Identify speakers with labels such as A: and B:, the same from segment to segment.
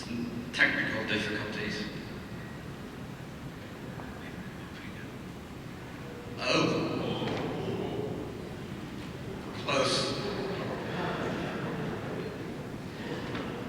A: some technical difficulties. Oh, close.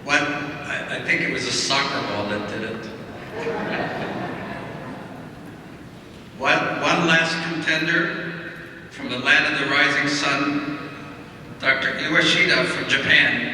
A: What? I think it was a soccer ball that did it. One last contender from the land of the rising sun, Dr. Iwashita from Japan.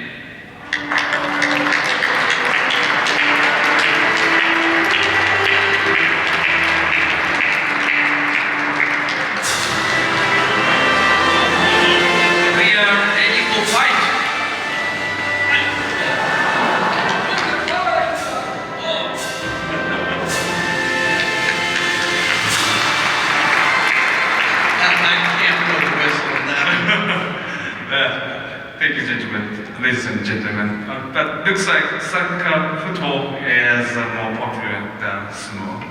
B: Thank you, gentlemen, ladies and gentlemen. But looks like soccer football is more popular than sumo.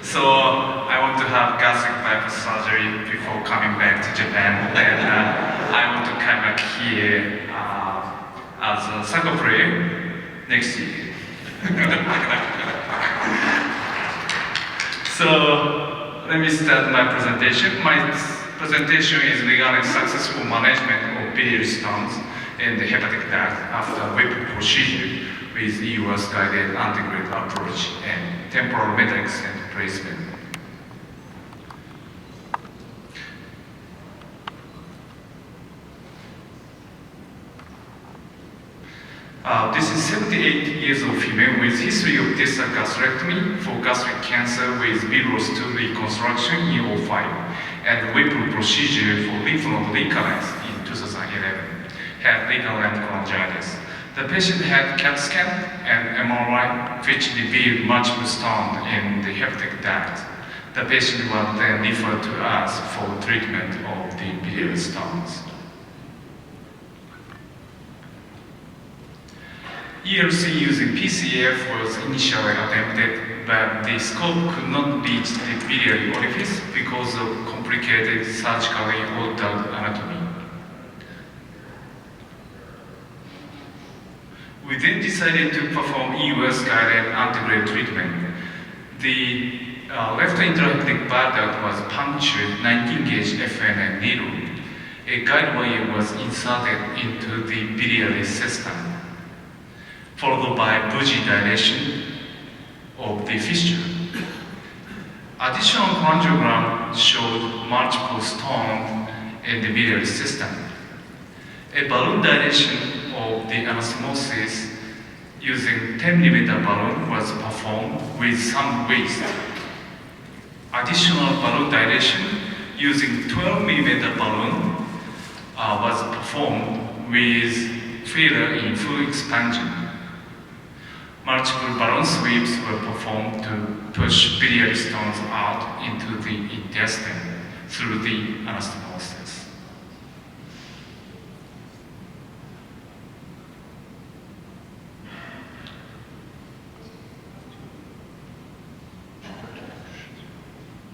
B: So I want to have gastric bypass surgery before coming back to Japan, and I want to come back here as a soccer player next year. So let me start my presentation. My presentation is regarding successful management of biliary stones in the hepatic duct after whip procedure with EUS guided antegrade approach and temporal metal stent placement. This is 78 years old female with history of distal gastrectomy for gastric cancer with biliary stool reconstruction in 05 and Whipple procedure for lymph node recurrence in 2011. Had recurrent cholangitis. The patient had CAT scan and MRI which revealed multiple stones in the hepatic duct. The patient was then referred to us for treatment of the biliary stones. ELC using PCF was initially attempted, but the scope could not reach the biliary orifice because of complicated surgically altered anatomy. We then decided to perform EUS-guided antegrade treatment. The left intrahepatic bile duct was punctured 19-gauge FNA needle. A guide wire was inserted into the biliary system, followed by bougie dilation of the fistula. Additional cholangiogram showed multiple stones in the biliary system. A balloon dilation of the anastomosis using 10mm balloon was performed with some waste. Additional balloon dilation using 12mm balloon was performed with failure in full expansion. Multiple balloon sweeps were performed to push biliary stones out into the intestine through the anastomosis.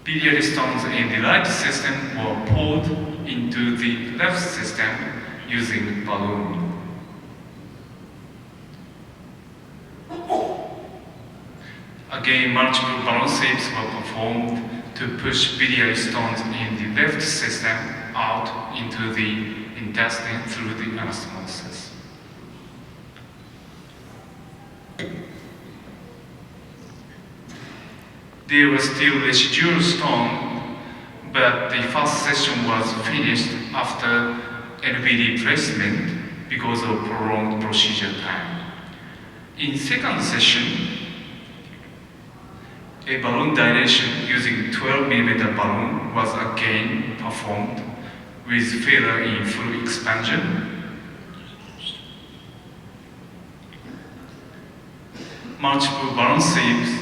B: Biliary stones in the right system were poured into the left system using balloon. Again, multiple balloon sweeps were performed to push biliary stones in the left system out into the intestine through the anastomosis. There was still residual stone, but the first session was finished after NBD placement because of prolonged procedure time. In second session, a balloon dilation using 12mm balloon was again performed with failure in full expansion. Multiple balloon sweeps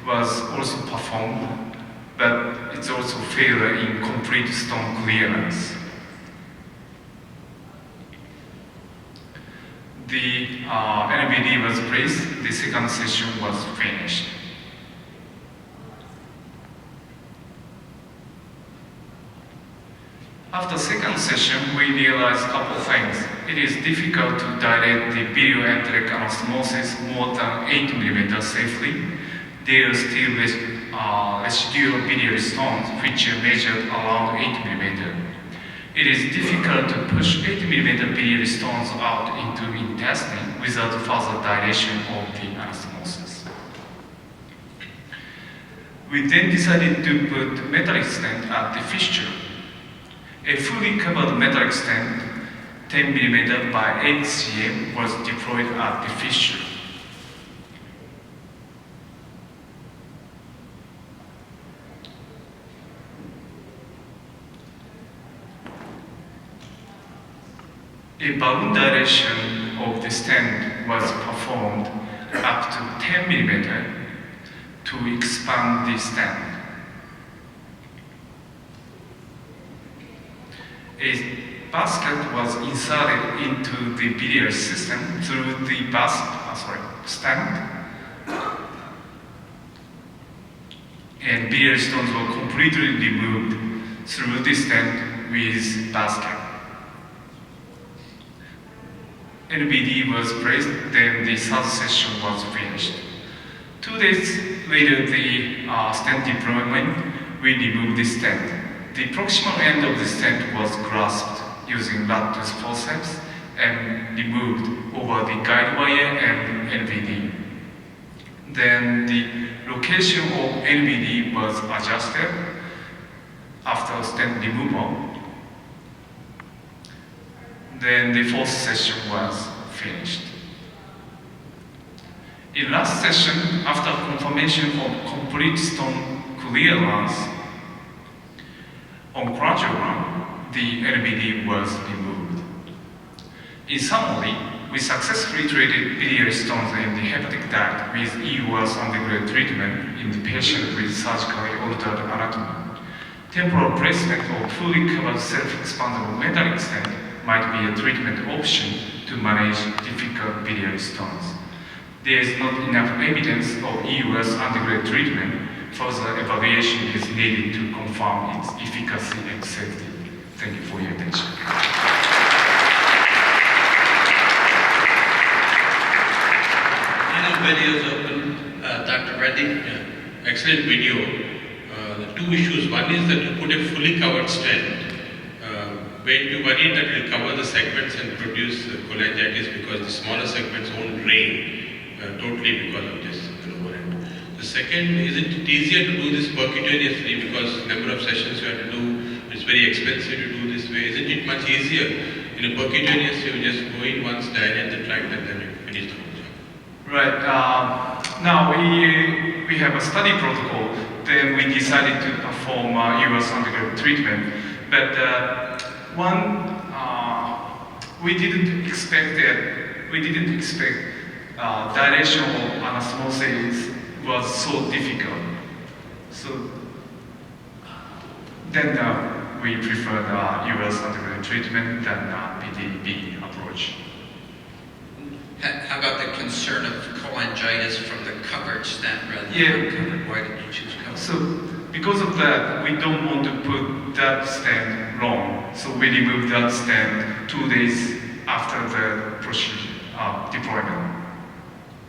B: was also performed, but it's also failure in complete stone clearance. The NBD was placed, the second session was finished. After second session, we realized a couple of things. it is difficult to dilate the video-enteric anastomosis more than 8 mm safely. There are still residual biliary stones which are measured around 8 mm. It is difficult to push 8 mm biliary stones out into intestine without further dilation of the anastomosis. We then decided to put metallic stent at the fistula. A fully covered metallic stent, 10 mm by 8 cm, was deployed at the fistula. A balloon dilation of the stent was performed up to 10 mm to expand the stent. A basket was inserted into the biliary system through the stent, and biliary stones were completely removed through the stent with basket. NBD was placed, then the third session was finished. 2 days later, the stent deployment, we removed the stent. The proximal end of the stent was grasped using lactus forceps and removed over the guide wire and NBD. Then the location of NBD was adjusted after stent removal. Then the fourth session was finished. In last session, after confirmation of complete stone clearance on cardiogram, the NBD was removed. In summary, we successfully treated biliary stones in the hepatic duct with EUS undergraduate treatment in the patient with surgically altered anatomy. Temporal placement of fully covered self-expandable metallic stent might be a treatment option to manage difficult biliary stones. There is not enough evidence of EUS undergraduate treatment. Further evaluation is needed to confirm its efficacy and safety. Thank you for your attention.
A: Video is open. Dr. Reddy?
C: Yeah. Excellent video. The two issues. One is that you put a fully covered stent. When you worry that it will cover the segments and produce cholangitis because the smaller segments won't drain totally because of this overend. The second, is it easier to do this percutaneously because number of sessions you have to do, it's very expensive to do this way. Isn't it much easier? In a percutaneous, you just go in once, dilate the tract and then you finish the whole job.
B: Right. Now we have a study protocol. Then we decided to perform EUS undergraduate treatment. But we didn't expect dilation of anastomosis was so difficult. So then we preferred EUS undergraduate treatment than PDB approach.
A: How about the concern of cholangitis from the covered stent rather than uncovered? Why did you choose covered?
B: So because of that, we don't want to put that stent long. So we removed that stent 2 days after the procedure deployment.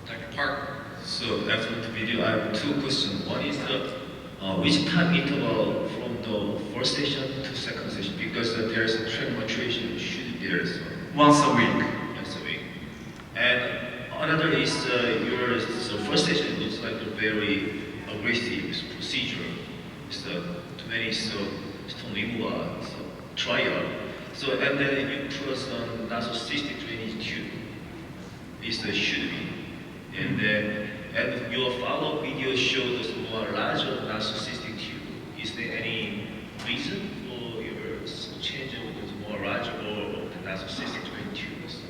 A: Dr. Park?
D: So after the video, I have two questions. One is which time interval from the first session to second session? Because there is a tract maturation should be there. So
B: Once a week.
D: once a week. And another is your first session looks like a very aggressive procedure. It's too many stone removal trial. So and then you put some nasocystic drainage tube. Is the should be. And your follow-up video showed us more larger nasocystic tube. Is there any reason for your change of the more larger or the nasocystic drainage tubes?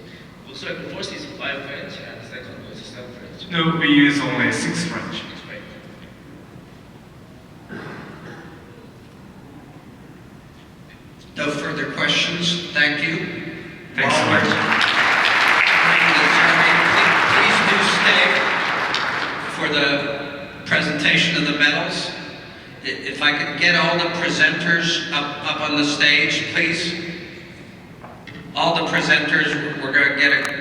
D: Looks like the first is 5 French and the second was 7 French.
B: No, we use only 6 French.
A: No further questions. Thank you.
B: Thanks so much.
A: Please do stay for the presentation of the medals. If I could get all the presenters up on the stage, please. all the presenters, we're going to get a